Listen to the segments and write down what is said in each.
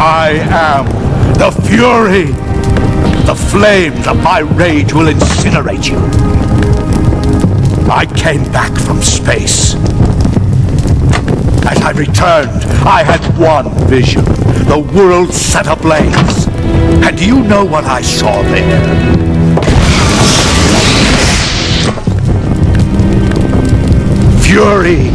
I am the fury. The flames of my rage will incinerate you. I came back from space. As I returned, I had one vision. The world set ablaze. And do you know what I saw there? Fury.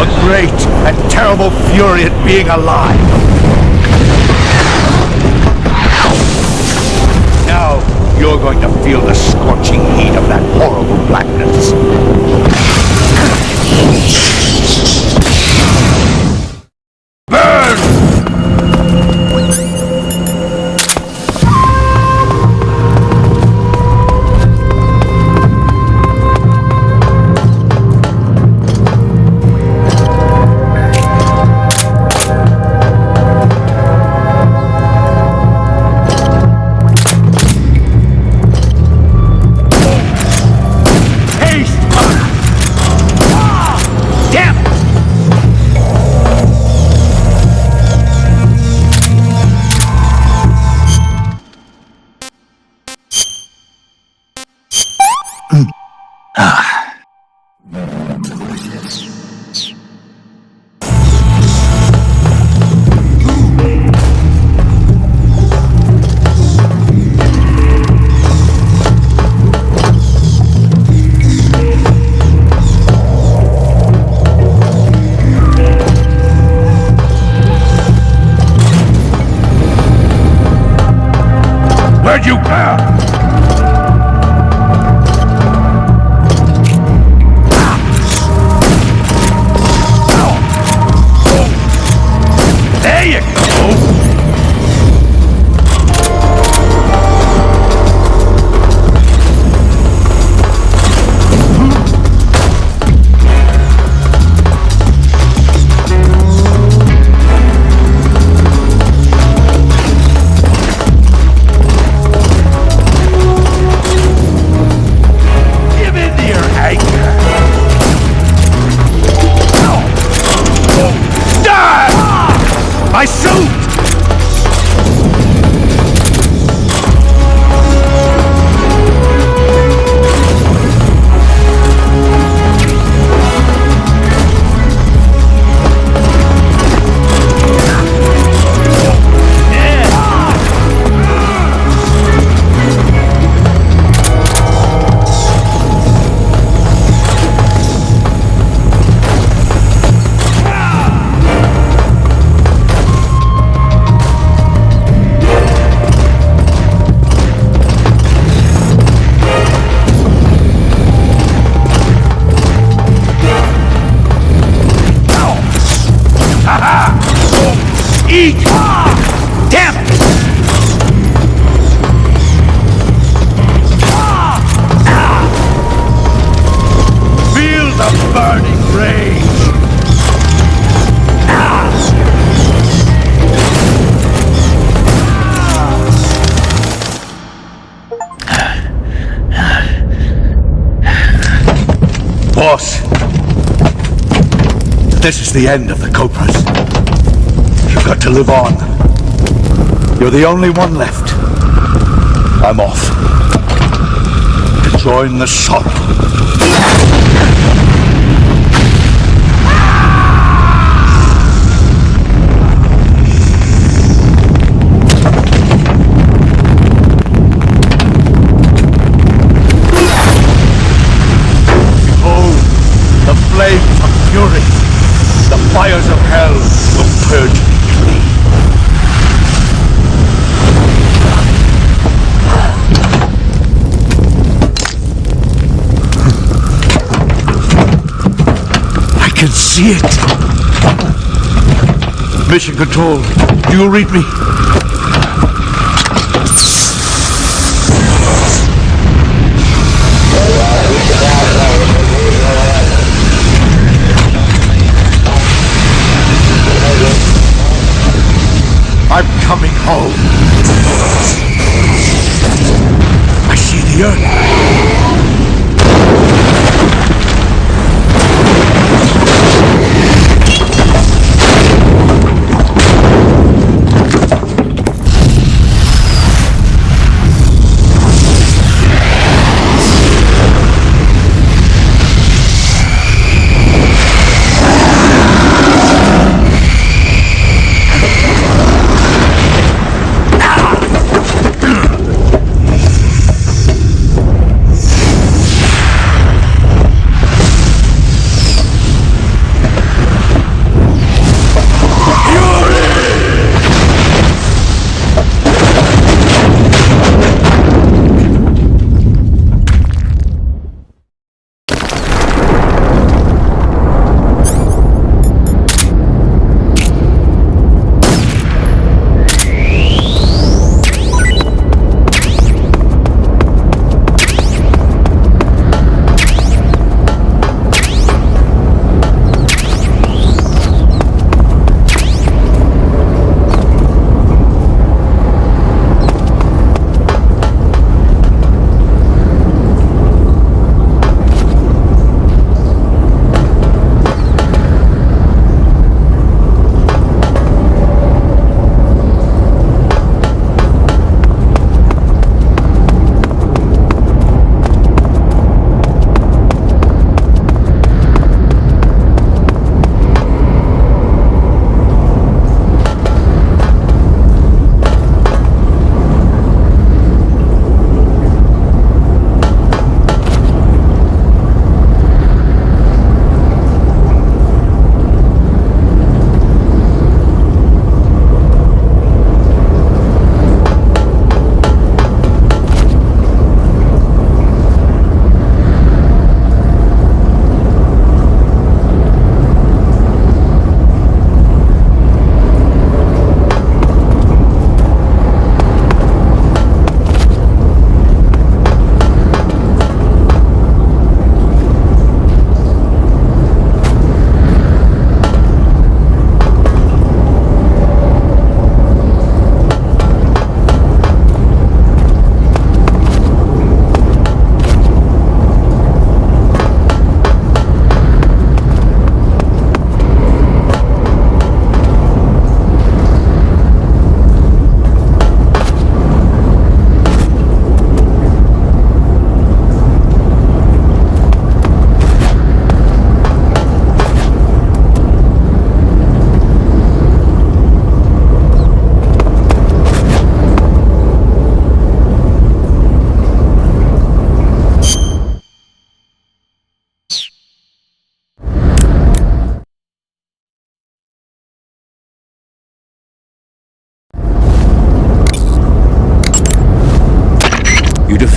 A great and terrible fury at being alive. Now you're going to feel the scorching heat of that horrible blackness. Burn! Where'd you go? There you go! My suit! Eat! Damn it! Feel the burning rage! Boss, this is the end of the cobras. You've got to live on. You're the only one left. I'm off. To join the sorrow. Behold, the flames of fury. The fires of hell will purge me clean. I can see it. Mission Control, do you read me? I'm coming home. I see the earth.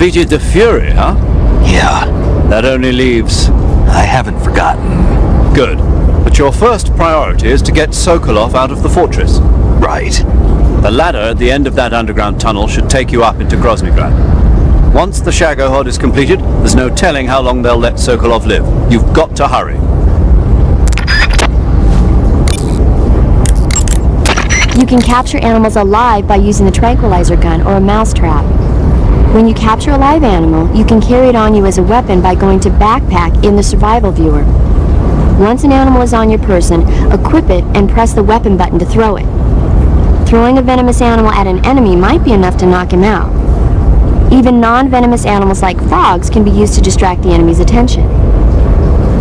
defeated the Fury, huh? Yeah, That only leaves... I haven't forgotten. Good. But your first priority is to get Sokolov out of the fortress. Right. The ladder at the end of that underground tunnel should take you up into Groznygrad. Once the Shagohod is completed, there's no telling how long they'll let Sokolov live. You've got to hurry. You can capture animals alive by using the tranquilizer gun or a mousetrap. When you capture a live animal, you can carry it on you as a weapon by going to Backpack in the survival viewer. Once an animal is on your person, equip it and press the weapon button to throw it. Throwing a venomous animal at an enemy might be enough to knock him out. Even non-venomous animals like frogs can be used to distract the enemy's attention.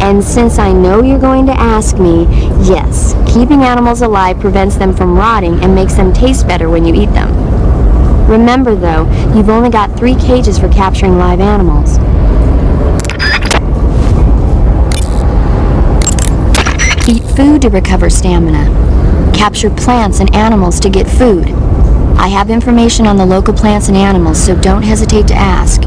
And since I know you're going to ask me, yes, keeping animals alive prevents them from rotting and makes them taste better when you eat them. Remember though, you've only got 3 cages for capturing live animals. Eat food to recover stamina. Capture plants and animals to get food. I have information on the local plants and animals, so don't hesitate to ask.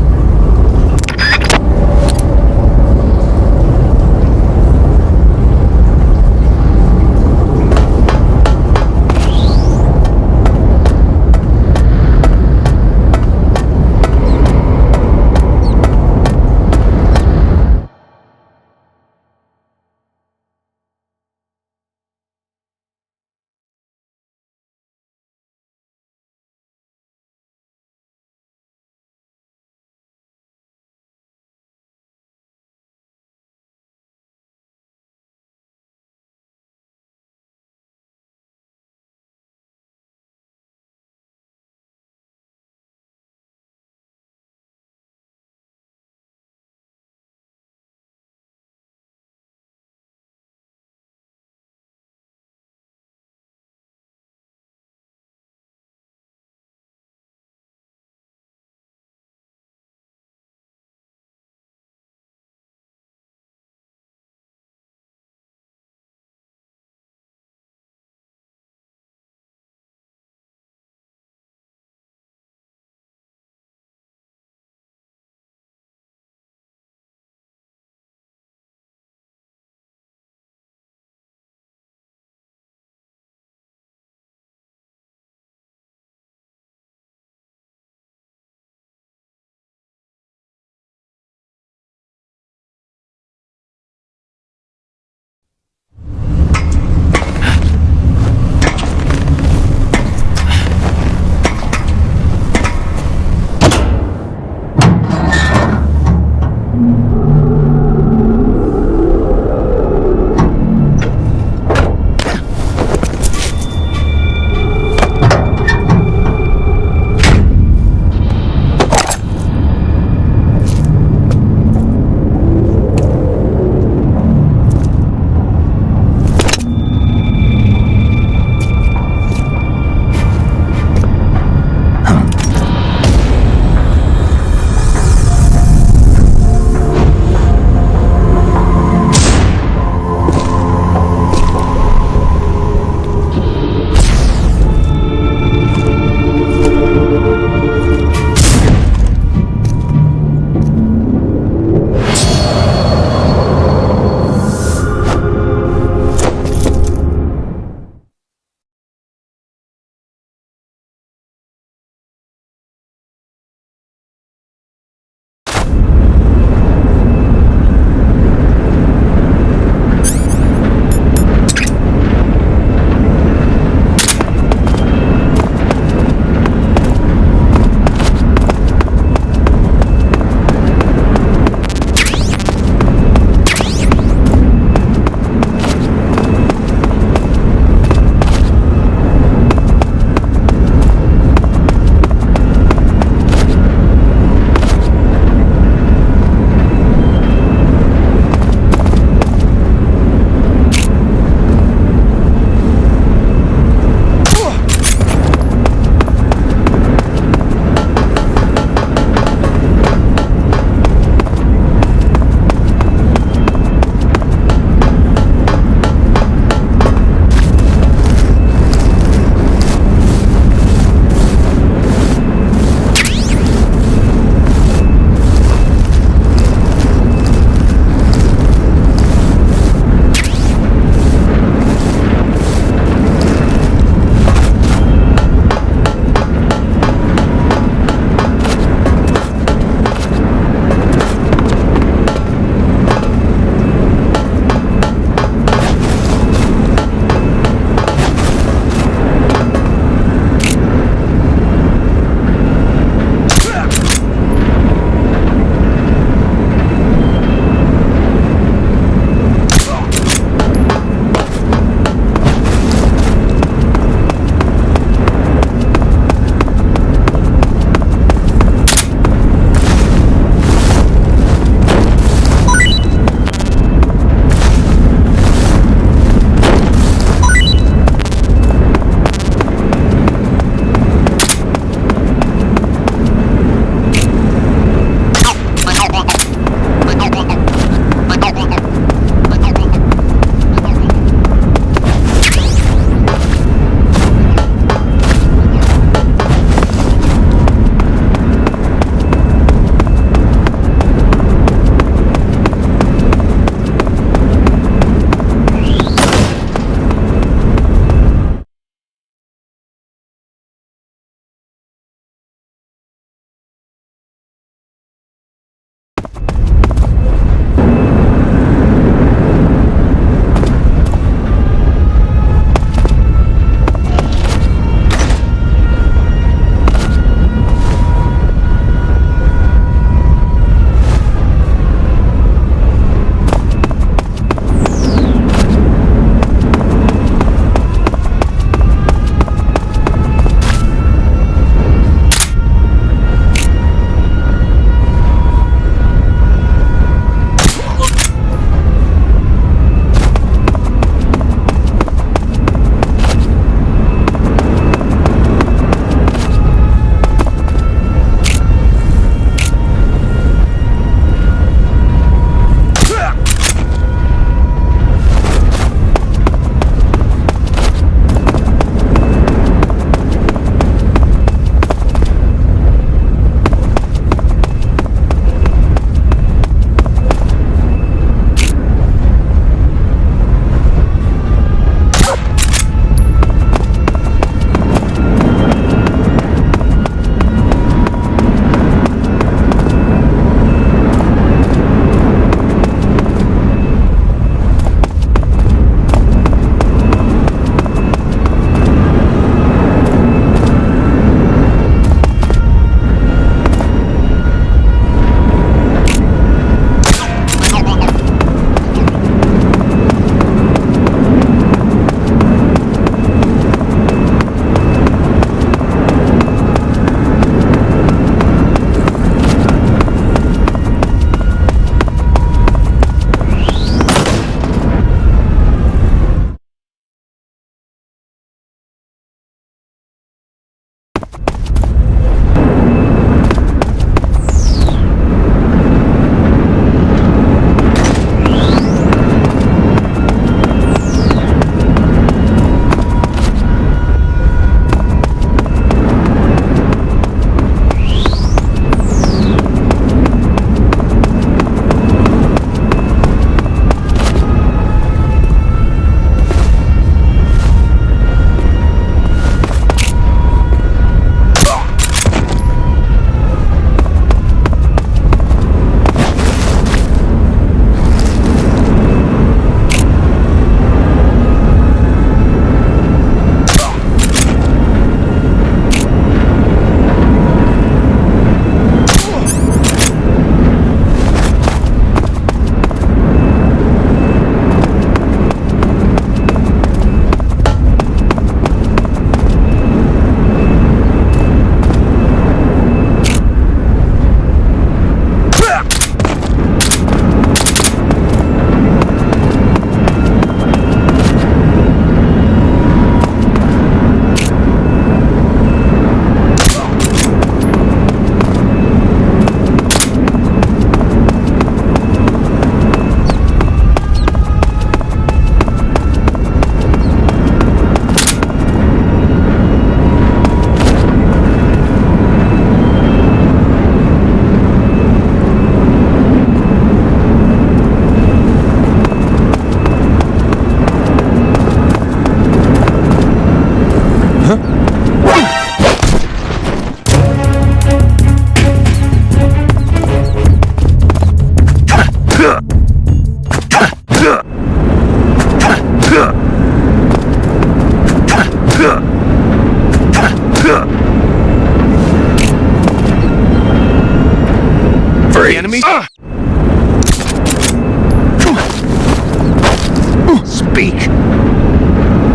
Speak.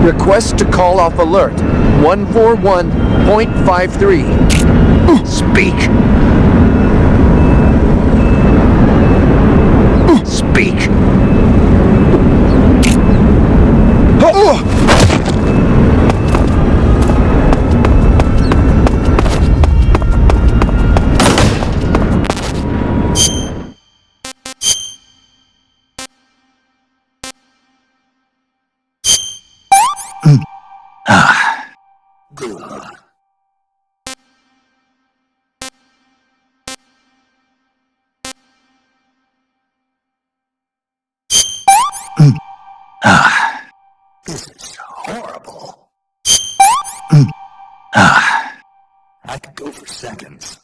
Request to call off alert. 141.53. Speak. Speak. This is horrible. I could go for seconds.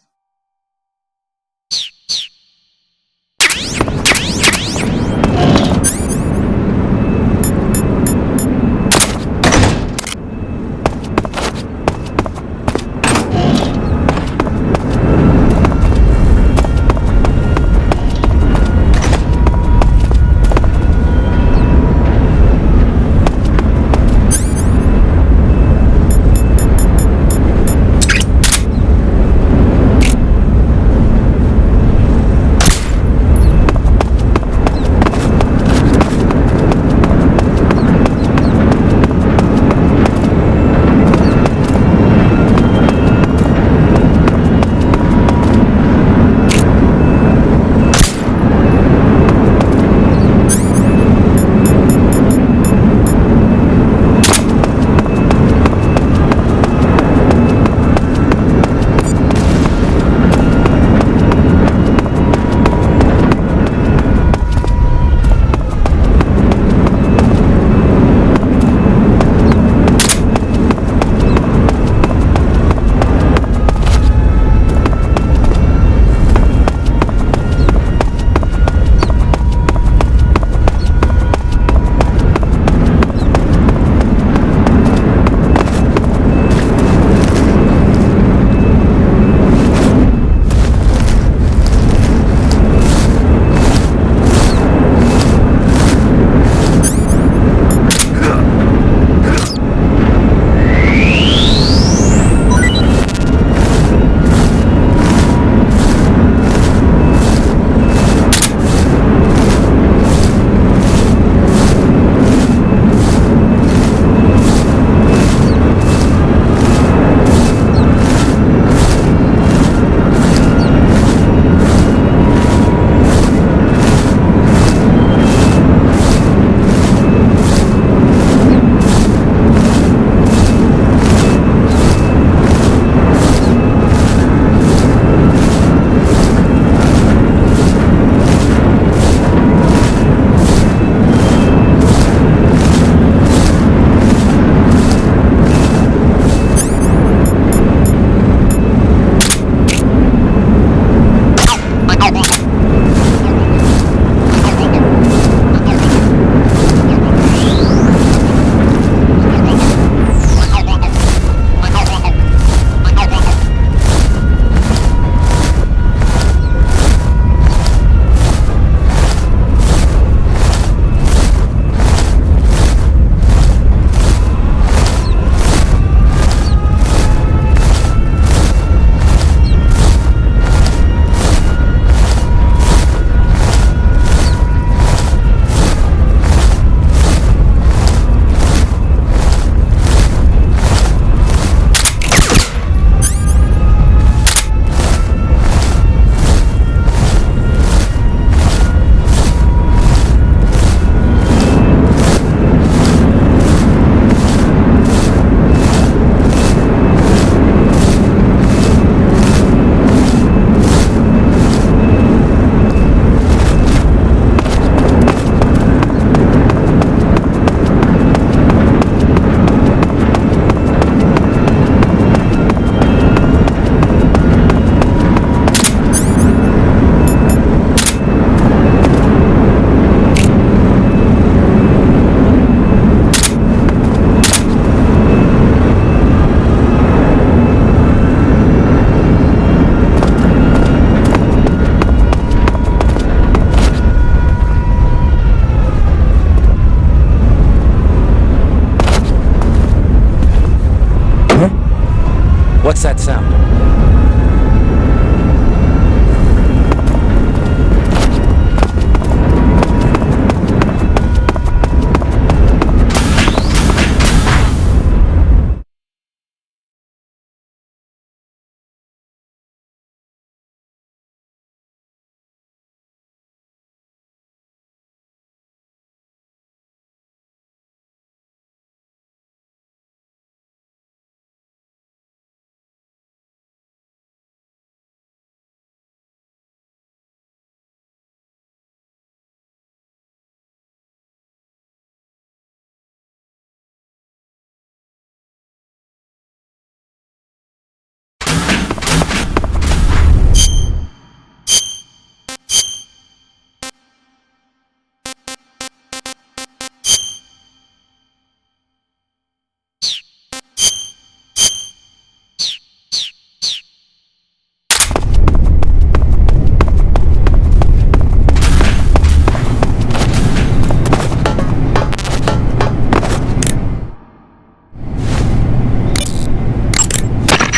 What's that sound?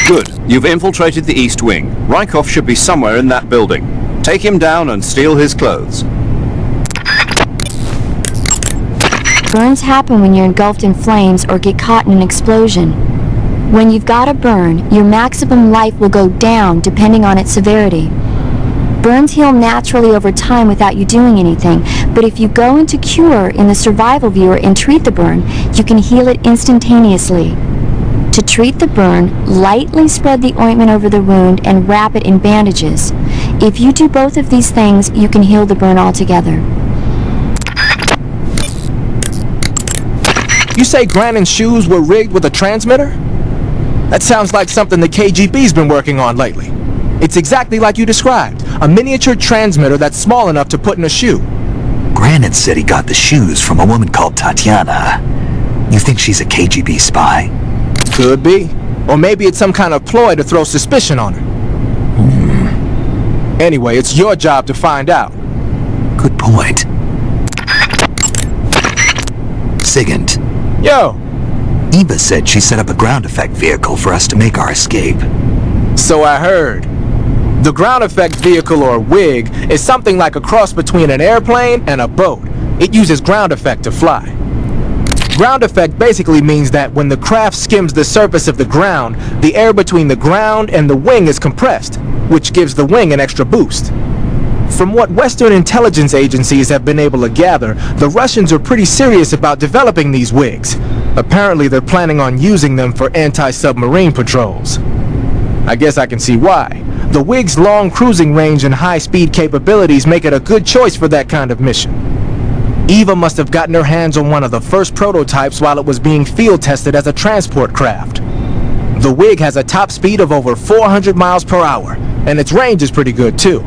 Good. You've infiltrated the East Wing. Rykov should be somewhere in that building. Take him down and steal his clothes. Burns happen when you're engulfed in flames or get caught in an explosion. When you've got a burn, your maximum life will go down depending on its severity. Burns heal naturally over time without you doing anything, but if you go into cure in the survival viewer and treat the burn, you can heal it instantaneously. To treat the burn, lightly spread the ointment over the wound and wrap it in bandages. If you do both of these things, you can heal the burn altogether. You say Grannon's shoes were rigged with a transmitter? That sounds like something the KGB's been working on lately. It's exactly like you described, a miniature transmitter that's small enough to put in a shoe. Grannon said he got the shoes from a woman called Tatiana. You think she's a KGB spy? Could be. Or maybe it's some kind of ploy to throw suspicion on her. Anyway, it's your job to find out. Good point. Sigint. Yo! Eva said she set up a ground effect vehicle for us to make our escape. So I heard. The ground effect vehicle, or WIG, is something like a cross between an airplane and a boat. It uses ground effect to fly. Ground effect basically means that when the craft skims the surface of the ground, the air between the ground and the wing is compressed, which gives the wing an extra boost. From what Western intelligence agencies have been able to gather, the Russians are pretty serious about developing these WIGs. Apparently they're planning on using them for anti-submarine patrols. I guess I can see why. The WIG's long cruising range and high-speed capabilities make it a good choice for that kind of mission. Eva must have gotten her hands on one of the first prototypes while it was being field tested as a transport craft. The WIG has a top speed of over 400 miles per hour, and its range is pretty good too.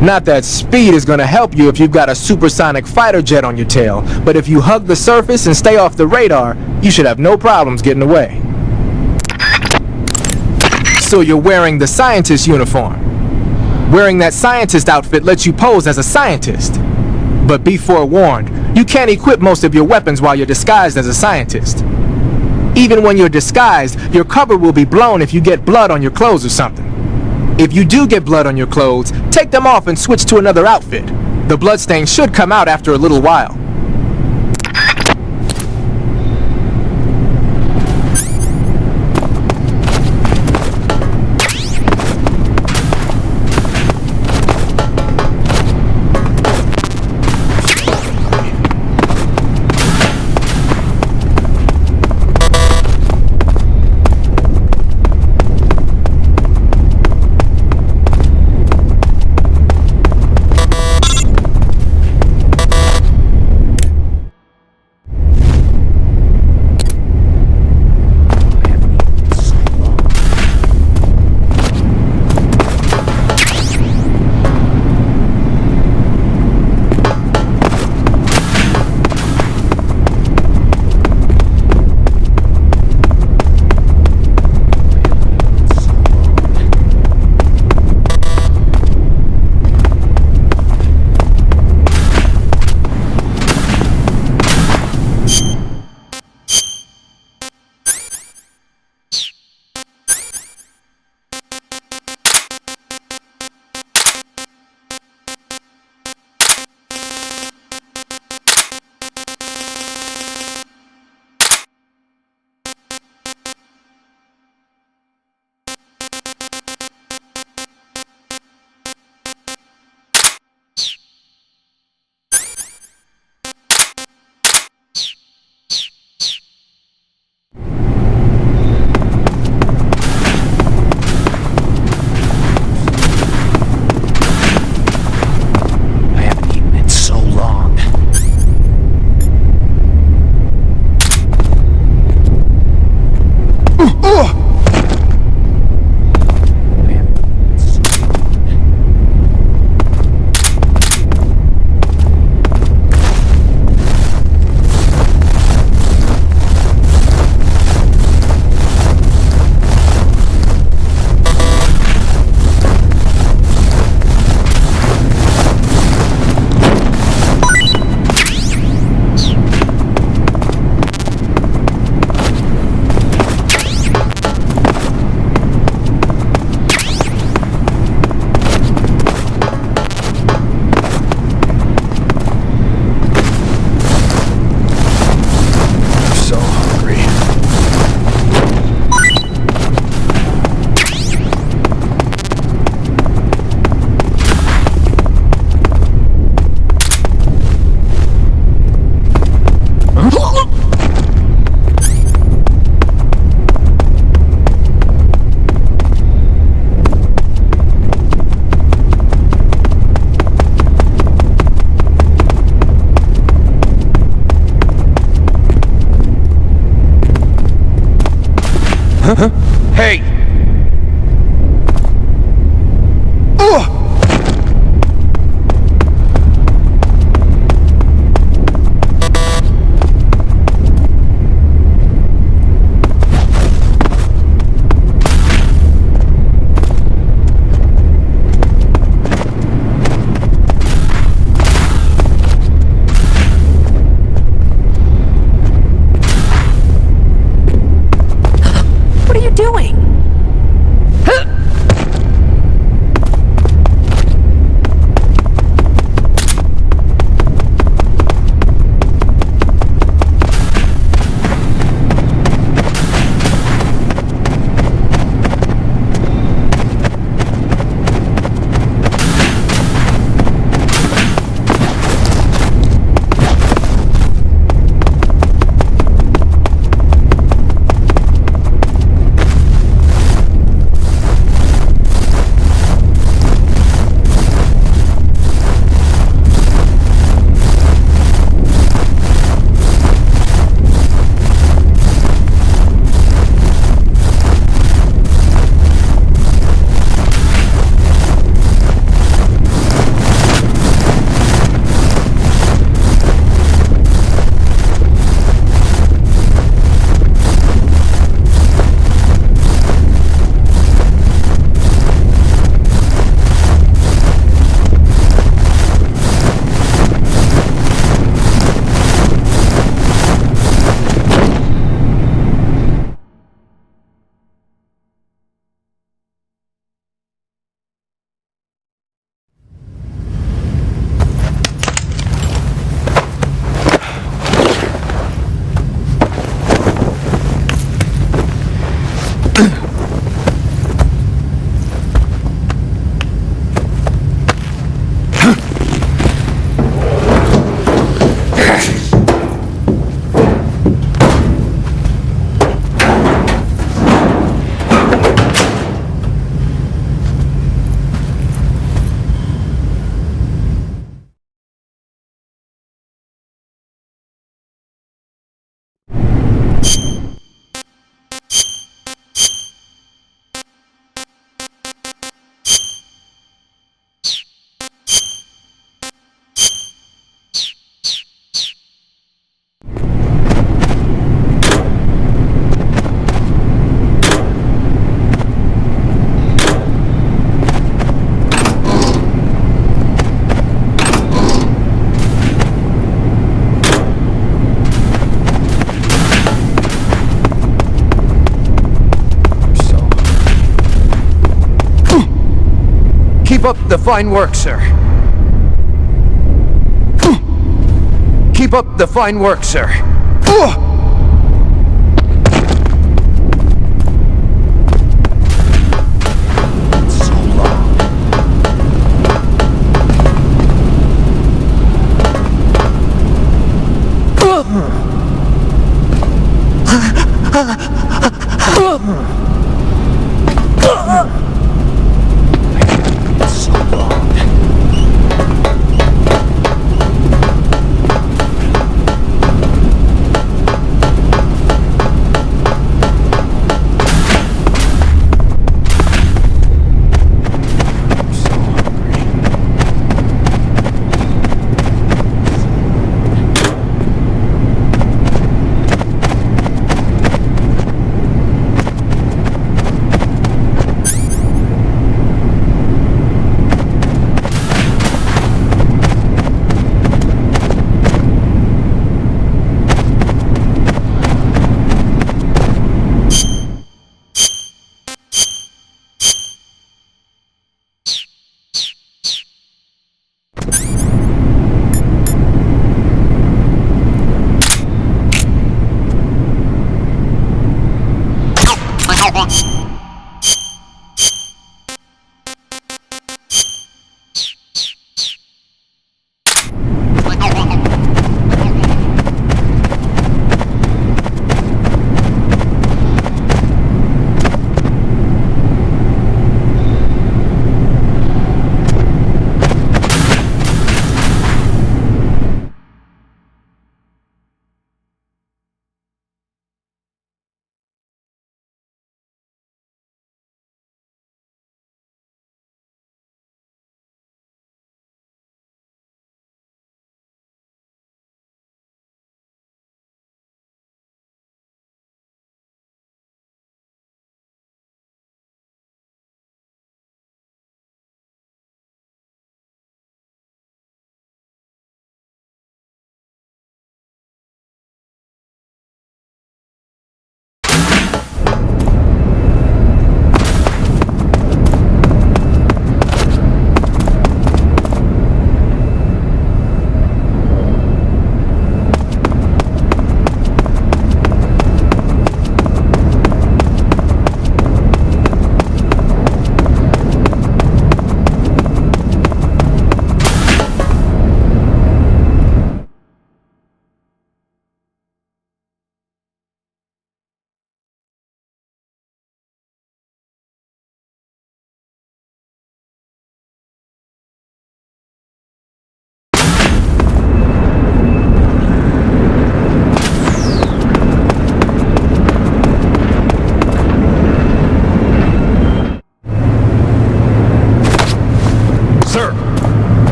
Not that speed is gonna help you if you've got a supersonic fighter jet on your tail, but if you hug the surface and stay off the radar, you should have no problems getting away. So you're wearing the scientist uniform. Wearing that scientist outfit lets you pose as a scientist. But be forewarned, you can't equip most of your weapons while you're disguised as a scientist. Even when you're disguised, your cover will be blown if you get blood on your clothes or something. If you do get blood on your clothes, take them off and switch to another outfit. The bloodstain should come out after a little while. Hey! What are you doing? Keep up the fine work, sir. Keep up the fine work, sir.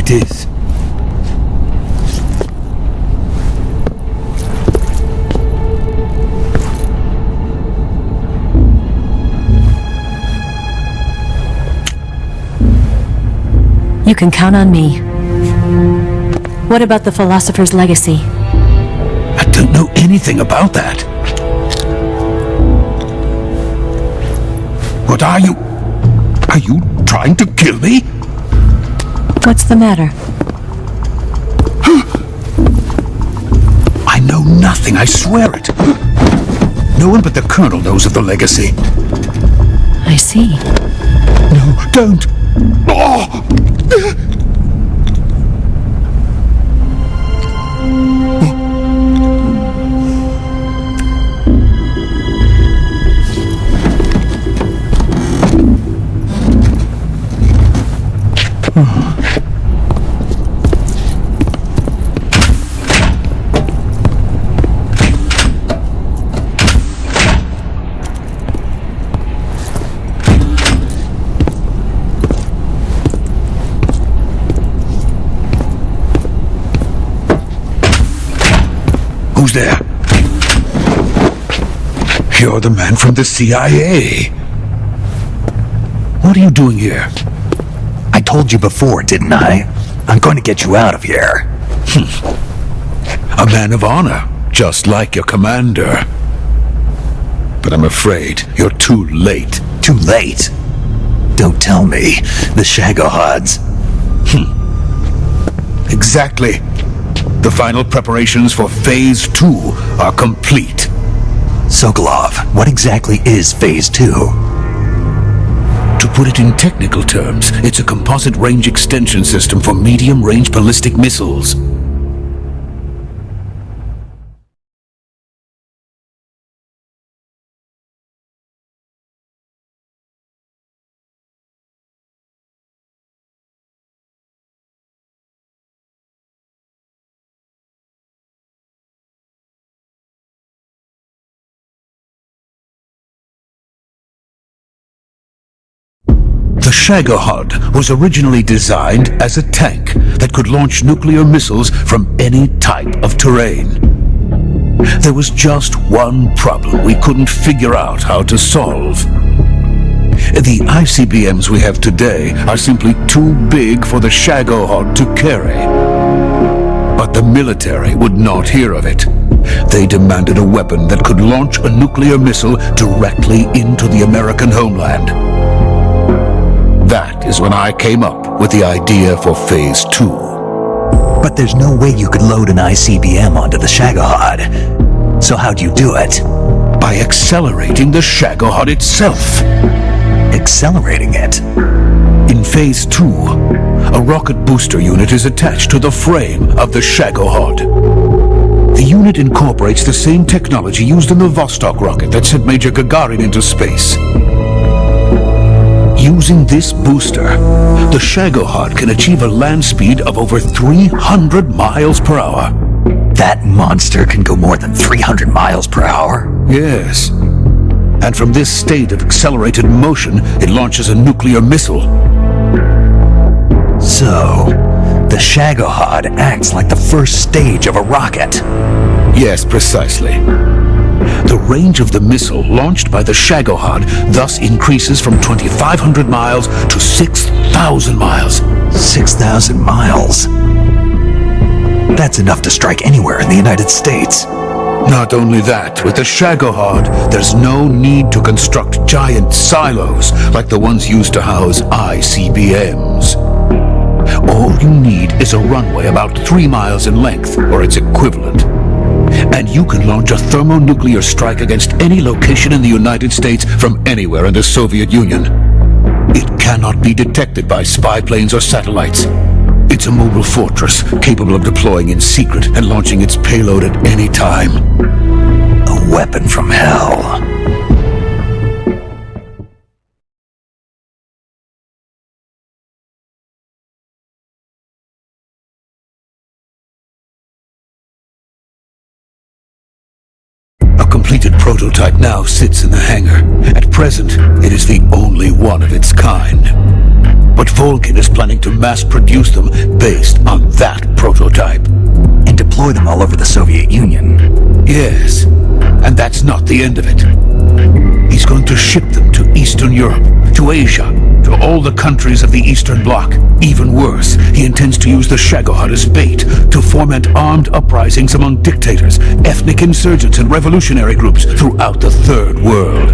it is. You can count on me. What about the philosopher's legacy? I don't know anything about that. What are you? Are you trying to kill me? What's the matter? I know nothing, I swear it. No one but the Colonel knows of the legacy. I see. No, don't! Oh! Who's there? You're the man from the CIA. What are you doing here? I told you before, didn't I? I'm going to get you out of here. A man of honor, just like your commander. But I'm afraid you're too late. Too late? Don't tell me. The Shagohods. Exactly. The final preparations for Phase 2 are complete. Sokolov, what exactly is Phase 2? To put it in technical terms, it's a composite range extension system for medium-range ballistic missiles. The Shagohod was originally designed as a tank that could launch nuclear missiles from any type of terrain. There was just one problem we couldn't figure out how to solve. The ICBMs we have today are simply too big for the Shagohod to carry. But the military would not hear of it. They demanded a weapon that could launch a nuclear missile directly into the American homeland. That is when I came up with the idea for Phase 2. But there's no way you could load an ICBM onto the Shagohod. So how'd you do it? By accelerating the Shagohod itself. Accelerating it? In Phase 2, a rocket booster unit is attached to the frame of the Shagohod. The unit incorporates the same technology used in the Vostok rocket that sent Major Gagarin into space. Using this booster, the Shagohod can achieve a land speed of over 300 miles per hour. That monster can go more than 300 miles per hour? Yes. And from this state of accelerated motion, it launches a nuclear missile. So, the Shagohod acts like the first stage of a rocket. Yes, precisely. The range of the missile launched by the Shagohod thus increases from 2,500 miles to 6,000 miles. 6,000 miles? That's enough to strike anywhere in the United States. Not only that, with the Shagohod, there's no need to construct giant silos like the ones used to house ICBMs. All you need is a runway about 3 miles in length, or its equivalent. And you can launch a thermonuclear strike against any location in the United States from anywhere in the Soviet Union. It cannot be detected by spy planes or satellites. It's a mobile fortress capable of deploying in secret and launching its payload at any time. A weapon from hell. A completed prototype now sits in the hangar. At present, it is the only one of its kind. But Volgin is planning to mass-produce them based on that prototype. And deploy them all over the Soviet Union. Yes, and that's not the end of it. He's going to ship them to Eastern Europe, to Asia, to all the countries of the Eastern Bloc. Even worse, he intends to use the Shagohod as bait to foment armed uprisings among dictators, ethnic insurgents, and revolutionary groups throughout the Third World.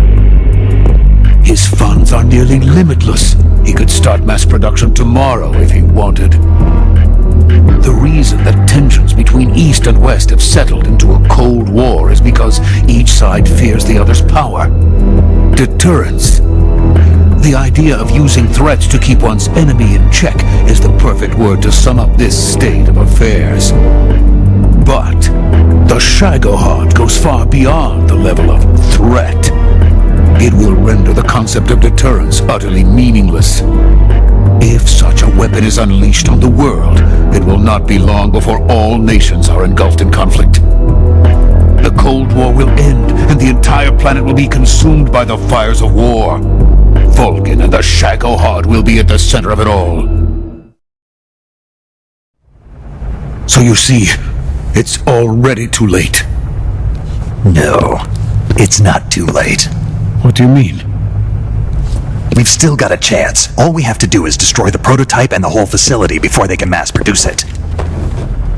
His funds are nearly limitless. He could start mass production tomorrow if he wanted. The reason that tensions between East and West have settled into a Cold War is because each side fears the other's power. Deterrence. The idea of using threats to keep one's enemy in check is the perfect word to sum up this state of affairs. But the Shagohod goes far beyond the level of threat. It will render the concept of deterrence utterly meaningless. If such a weapon is unleashed on the world, it will not be long before all nations are engulfed in conflict. The Cold War will end, and the entire planet will be consumed by the fires of war. Volgin and the Shagohod will be at the center of it all. So you see, it's already too late. No, it's not too late. What do you mean? We've still got a chance. All we have to do is destroy the prototype and the whole facility before they can mass produce it.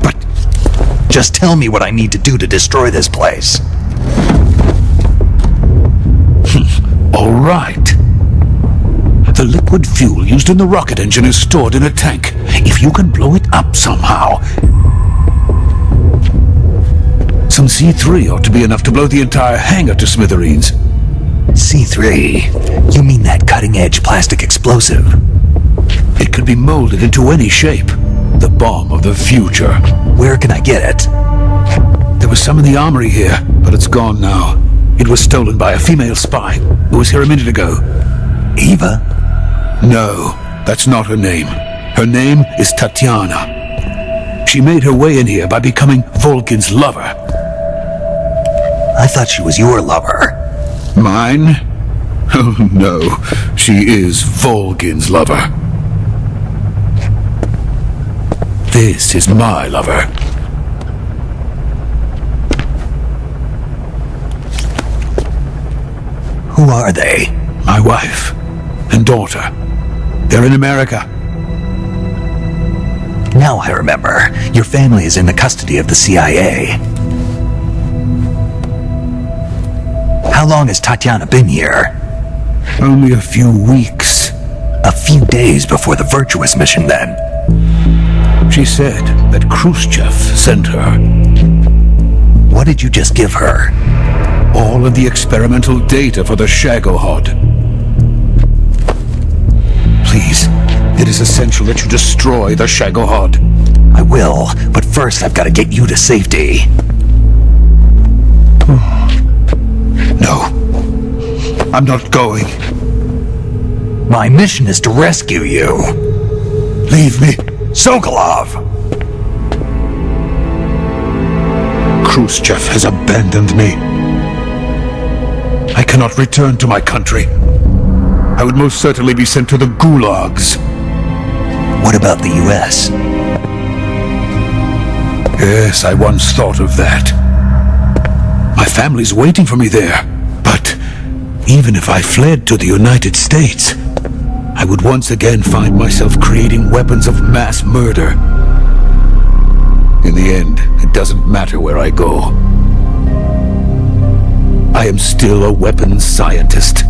But just tell me what I need to do to destroy this place. All right. The liquid fuel used in the rocket engine is stored in a tank. If you can blow it up somehow, some C3 ought to be enough to blow the entire hangar to smithereens. C3? You mean that cutting-edge plastic explosive? It could be molded into any shape. The bomb of the future. Where can I get it? There was some in the armory here, but it's gone now. It was stolen by a female spy who was here a minute ago. Eva? No, that's not her name. Her name is Tatiana. She made her way in here by becoming Volgin's lover. I thought she was your lover. Mine? Oh no, she is Volgin's lover. This is my lover. Who are they? My wife and daughter. They're in America. Now I remember. Your family is in the custody of the CIA. How long has Tatiana been here? Only a few weeks. A few days before the Virtuous mission, then. She said that Khrushchev sent her. What did you just give her? All of the experimental data for the Shagohod. Please, it is essential that you destroy the Shagohod. I will, but first I've got to get you to safety. No, I'm not going. My mission is to rescue you. Leave me. Sokolov! Khrushchev has abandoned me. I cannot return to my country. I would most certainly be sent to the gulags. What about the US? Yes, I once thought of that. My family's waiting for me there. But even if I fled to the United States, I would once again find myself creating weapons of mass murder. In the end, it doesn't matter where I go. I am still a weapons scientist.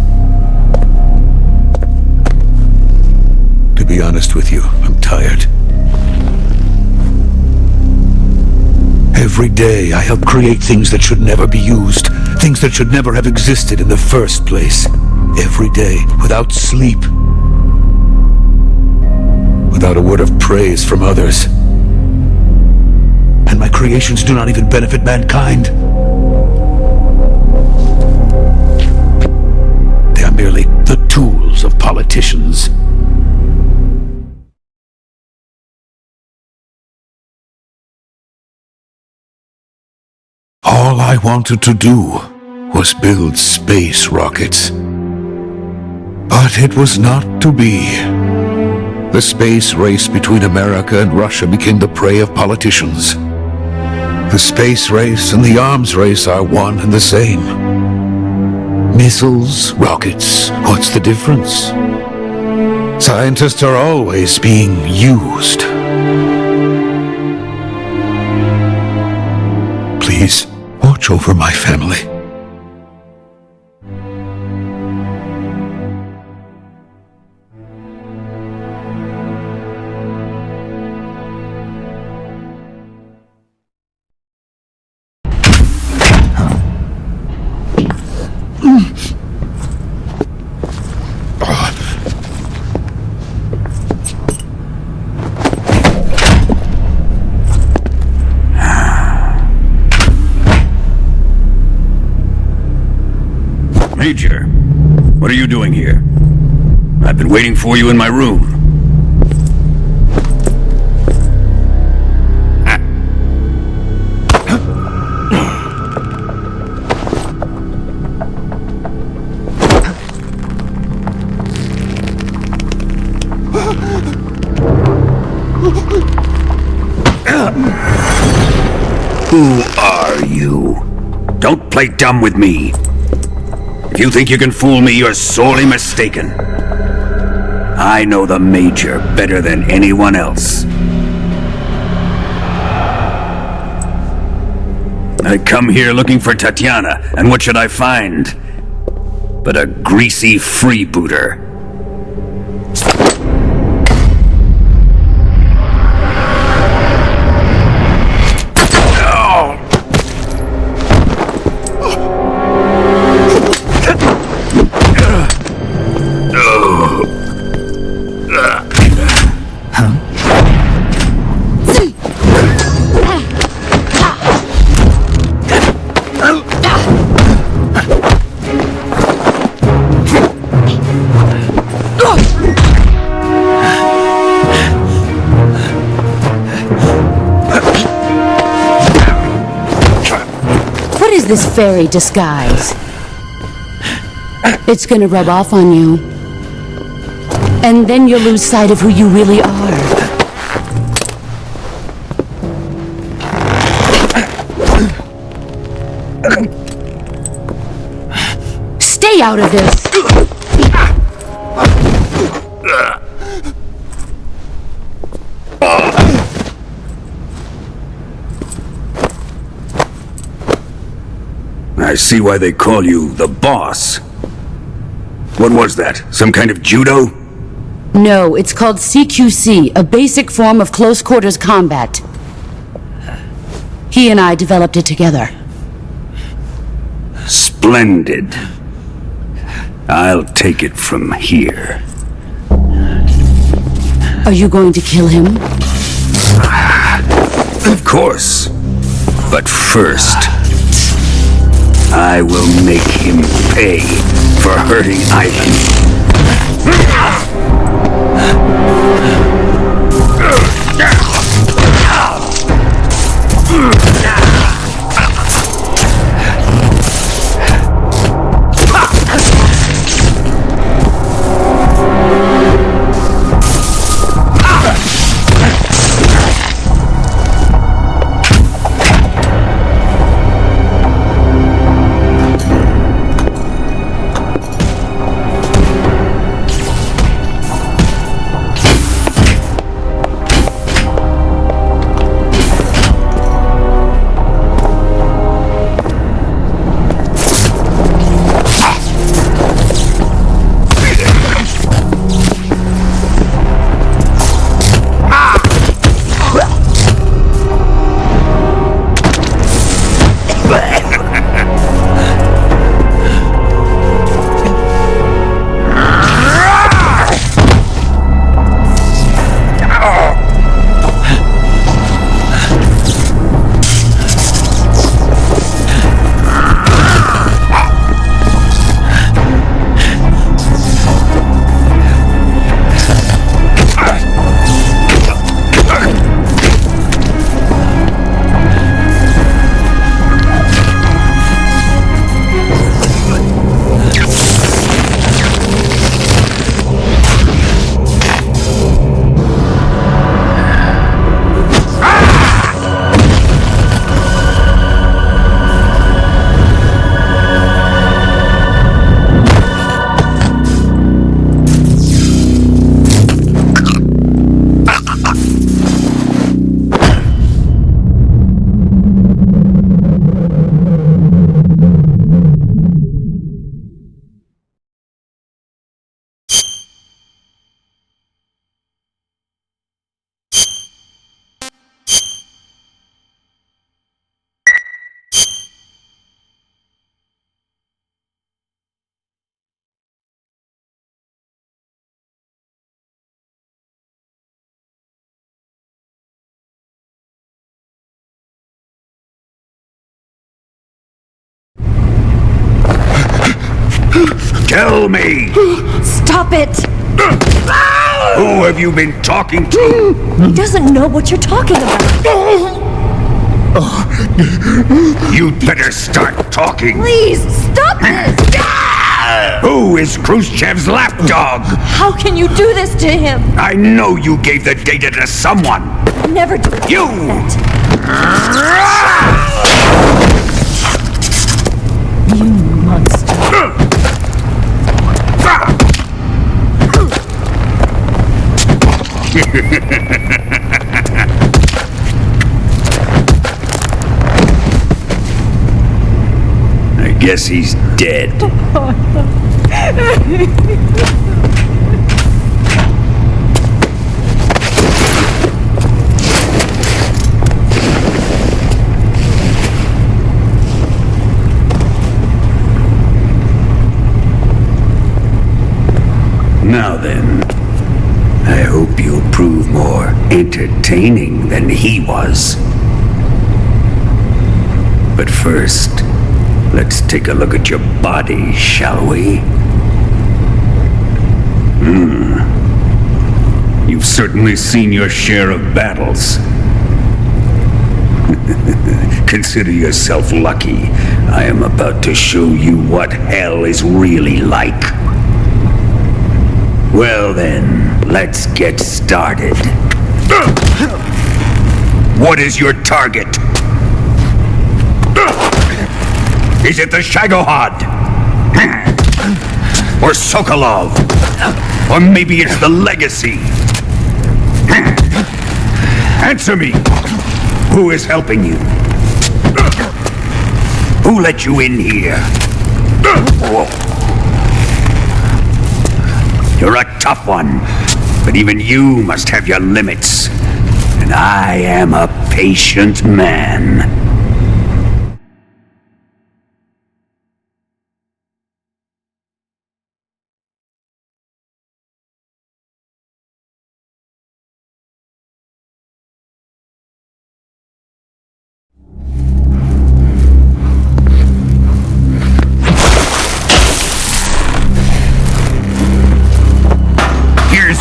To be honest with you, I'm tired. Every day I help create things that should never be used, things that should never have existed in the first place. Every day, without sleep, without a word of praise from others. And my creations do not even benefit mankind. They are merely the tools of politicians. All I wanted to do was build space rockets. But it was not to be. The space race between America and Russia became the prey of politicians. The space race and the arms race are one and the same. Missiles, rockets, what's the difference? Scientists are always being used. Please, watch over my family. Major, what are you doing here? I've been waiting for you in my room. Who are you? Don't play dumb with me. If you think you can fool me, you're sorely mistaken. I know the Major better than anyone else. I come here looking for Tatiana, and what should I find? But a greasy freebooter. This fairy disguise. It's gonna rub off on you. And then you'll lose sight of who you really are. Stay out of this! I see why they call you the boss. What was that? Some kind of judo? No, it's called CQC, a basic form of close quarters combat. He and I developed it together. Splendid. I'll take it from here. Are you going to kill him? Of course. But first, I will make him pay for hurting Ivan. Tell me! Stop it! Who have you been talking to? He doesn't know what you're talking about. You'd better start talking. Please, stop this! Who is Khrushchev's lapdog? How can you do this to him? I know you gave the data to someone. Never do You! that. You monster. I guess he's dead. Now then, I hope you'll prove more entertaining than he was. But first, let's take a look at your body, shall we? You've certainly seen your share of battles. Consider yourself lucky. I am about to show you what hell is really like. Well then, let's get started. What is your target? Is it the Shagohod? Or Sokolov? Or maybe it's the Legacy? Answer me! Who is helping you? Who let you in here? You're a tough one, but even you must have your limits. And I am a patient man.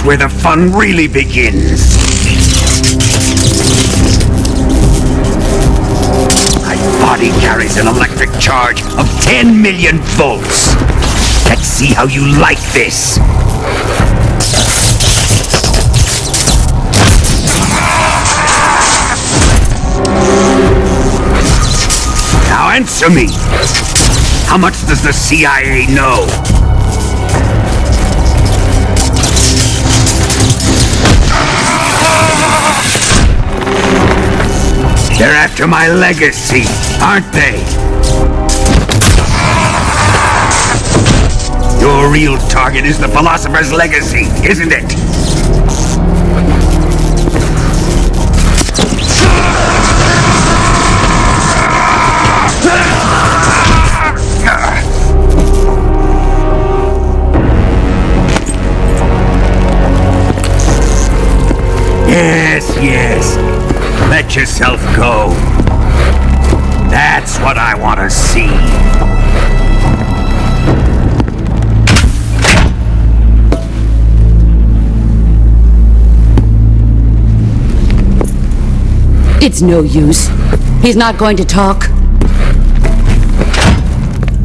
Where the fun really begins. My body carries an electric charge of 10 million volts. Let's see how you like this. Now answer me. How much does the CIA know? They're after my legacy, aren't they? Your real target is the philosopher's legacy, isn't it? Yes. Let yourself go. That's what I want to see. It's no use. He's not going to talk.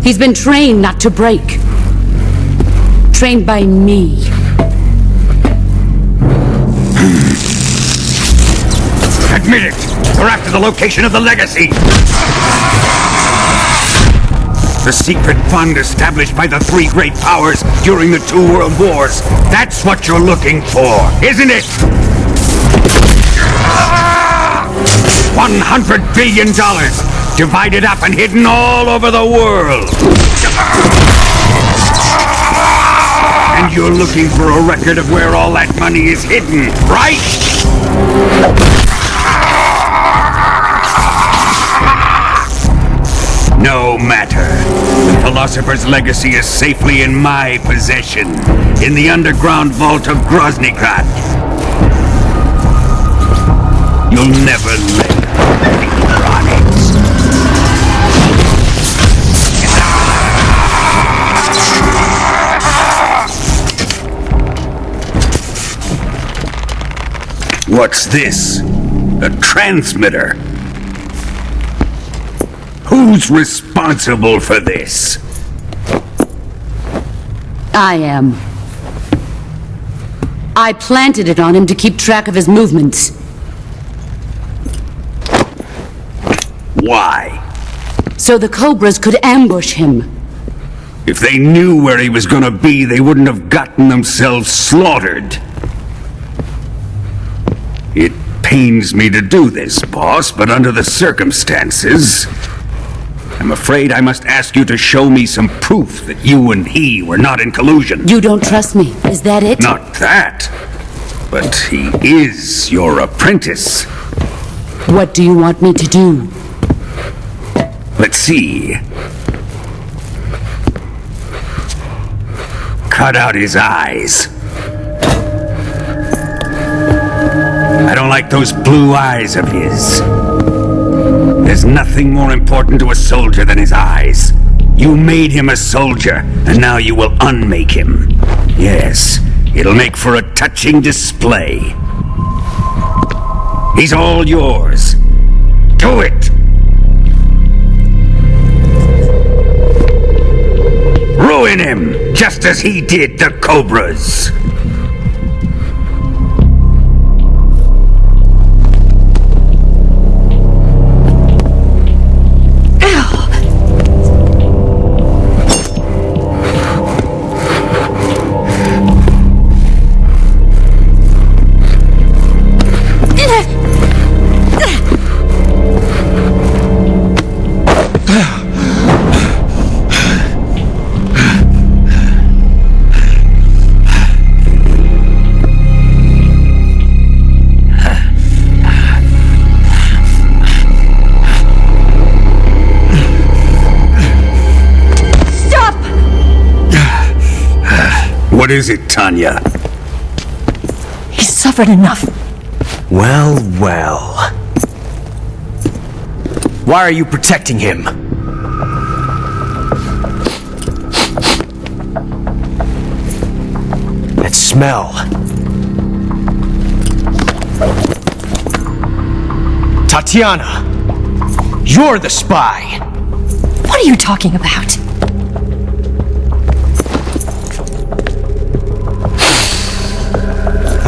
He's been trained not to break. Trained by me. Admit it! We're after the location of the legacy! The secret fund established by the three great powers during the 2 world wars. That's what you're looking for, isn't it? $100 billion! Divided up and hidden all over the world! And you're looking for a record of where all that money is hidden, right? No matter. The philosopher's legacy is safely in my possession, in the underground vault of Groznygrad. You'll never live on it. What's this? A transmitter? Who's responsible for this? I am. I planted it on him to keep track of his movements. Why? So the cobras could ambush him. If they knew where he was gonna be, they wouldn't have gotten themselves slaughtered. It pains me to do this, boss, but under the circumstances, I'm afraid I must ask you to show me some proof that you and he were not in collusion. You don't trust me, is that it? Not that, but he is your apprentice. What do you want me to do? Let's see. Cut out his eyes. I don't like those blue eyes of his. There's nothing more important to a soldier than his eyes. You made him a soldier, and now you will unmake him. Yes, it'll make for a touching display. He's all yours. Do it! Ruin him, just as he did the cobras. What is it, Tanya? He's suffered enough. Well, well. Why are you protecting him? That smell. Tatiana! You're the spy! What are you talking about?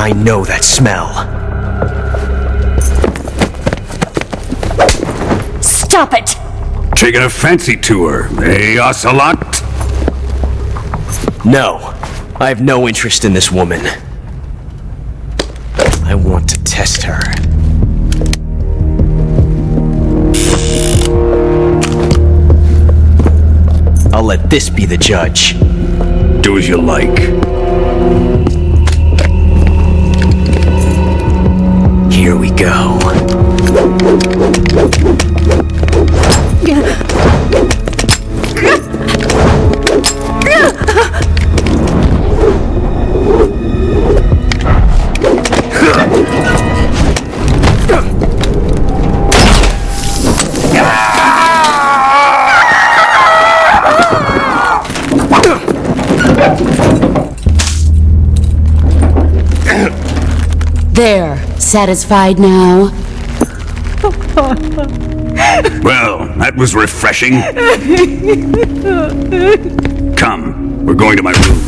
I know that smell. Stop it! Taking a fancy to her, eh, Ocelot? No, I have no interest in this woman. I want to test her. I'll let this be the judge. Do as you like. Here we go. There, satisfied now? Well, that was refreshing. Come, we're going to my room.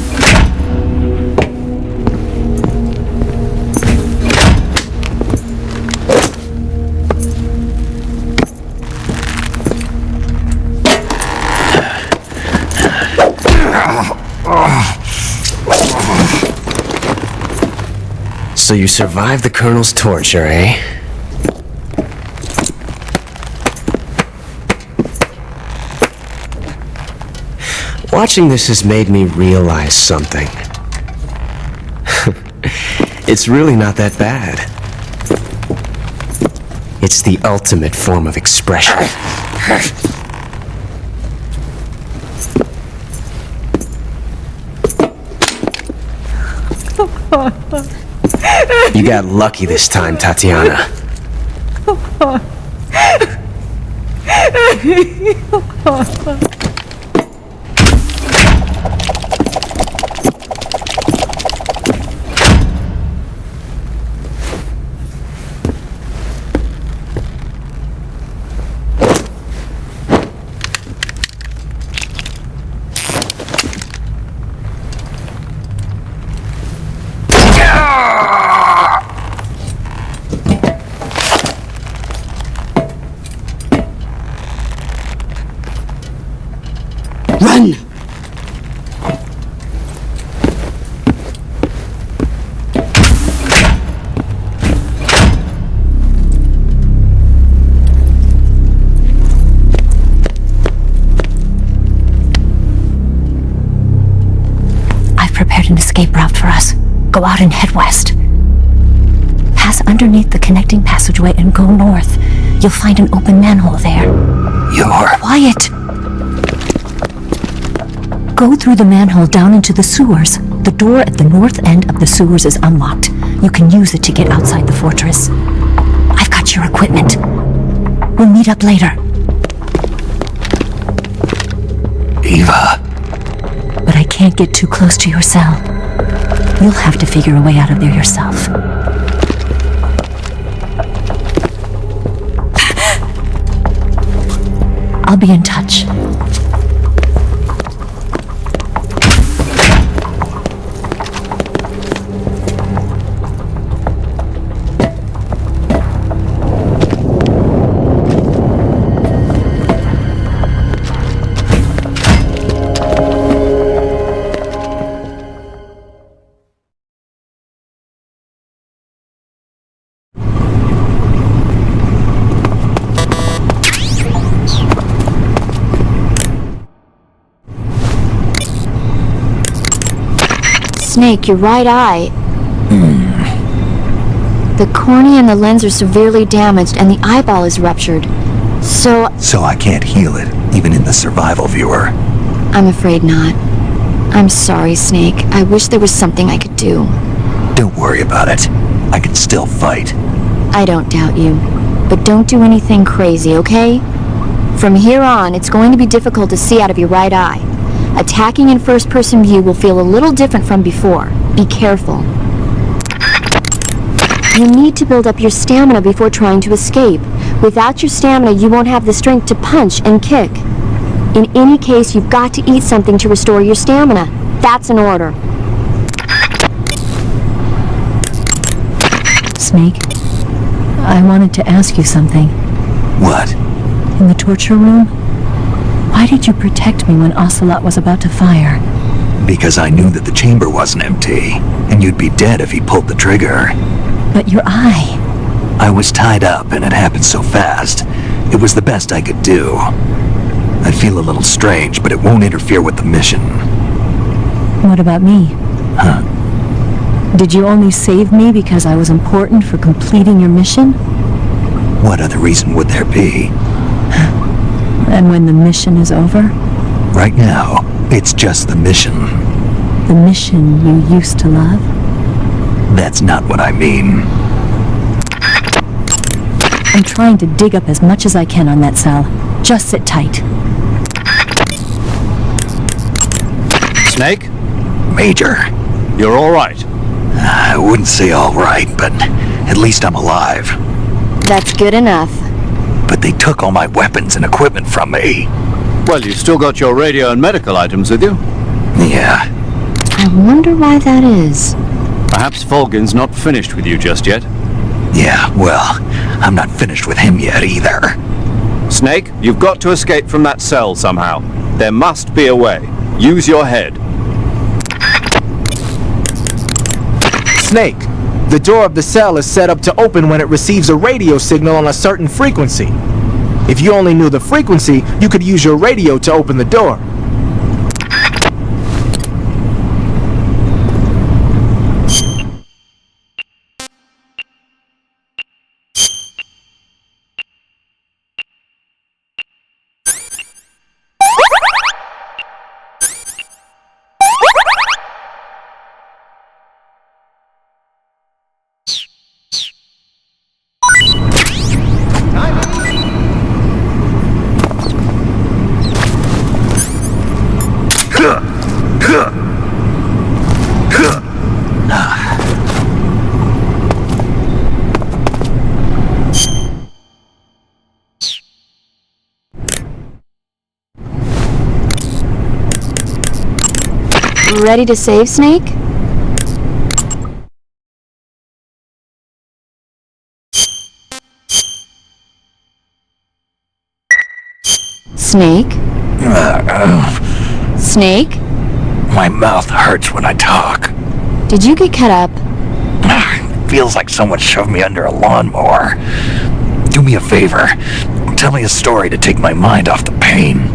So you survived the Colonel's torture, eh? Watching this has made me realize something. It's really not that bad. It's the ultimate form of expression. You got lucky this time, Tatiana. escape route for us. Go out and head west. Pass underneath the connecting passageway and go north. You'll find an open manhole there. You're... Quiet! Go through the manhole down into the sewers. The door at the north end of the sewers is unlocked. You can use it to get outside the fortress. I've got your equipment. We'll meet up later. Eva. But I can't get too close to your cell. You'll have to figure a way out of there yourself. I'll be in touch. Snake, your right eye. The cornea and the lens are severely damaged and the eyeball is ruptured. So I can't heal it, even in the survival viewer. I'm afraid not. I'm sorry, Snake. I wish there was something I could do. Don't worry about it. I can still fight. I don't doubt you. But don't do anything crazy, okay? From here on, it's going to be difficult to see out of your right eye. Attacking in first-person view will feel a little different from before. Be careful. You need to build up your stamina before trying to escape. Without your stamina, you won't have the strength to punch and kick. In any case, you've got to eat something to restore your stamina. That's an order. Snake, I wanted to ask you something. What? In the torture room? Why did you protect me when Ocelot was about to fire? Because I knew that the chamber wasn't empty, and you'd be dead if he pulled the trigger. But your eye... I was tied up, and it happened so fast. It was the best I could do. I feel a little strange, but it won't interfere with the mission. What about me? Huh? Did you only save me because I was important for completing your mission? What other reason would there be? And when the mission is over? Right now, it's just the mission. The mission you used to love? That's not what I mean. I'm trying to dig up as much as I can on that cell. Just sit tight. Snake? Major. You're all right. I wouldn't say all right, but at least I'm alive. That's good enough. But they took all my weapons and equipment from me. Well, you still got your radio and medical items with you. Yeah. I wonder why that is. Perhaps Volgin's not finished with you just yet. Yeah, well, I'm not finished with him yet either. Snake, you've got to escape from that cell somehow. There must be a way. Use your head. Snake, the door of the cell is set up to open when it receives a radio signal on a certain frequency. If you only knew the frequency, you could use your radio to open the door. Ready to save, Snake? Snake? Snake? My mouth hurts when I talk. Did you get cut up? Feels like someone shoved me under a lawnmower. Do me a favor. Tell me a story to take my mind off the pain.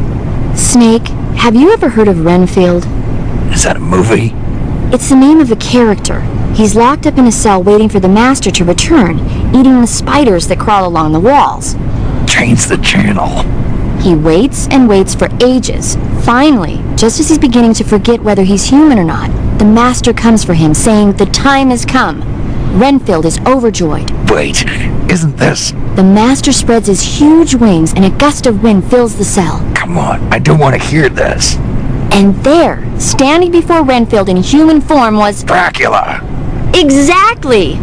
Snake, have you ever heard of Renfield? Is that a movie? It's the name of a character. He's locked up in a cell waiting for the master to return, eating the spiders that crawl along the walls. Change the channel. He waits and waits for ages. Finally, just as he's beginning to forget whether he's human or not, the master comes for him, saying the time has come. Renfield is overjoyed. Wait, isn't this... The master spreads his huge wings and a gust of wind fills the cell. Come on, I don't want to hear this. And there, standing before Renfield in human form was... Dracula! Exactly!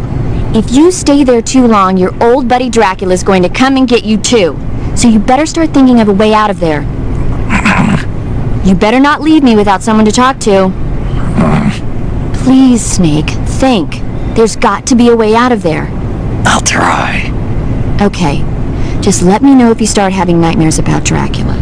If you stay there too long, your old buddy Dracula's going to come and get you too. So you better start thinking of a way out of there. You better not leave me without someone to talk to. Please, Snake, think. There's got to be a way out of there. I'll try. Okay. Just let me know if you start having nightmares about Dracula.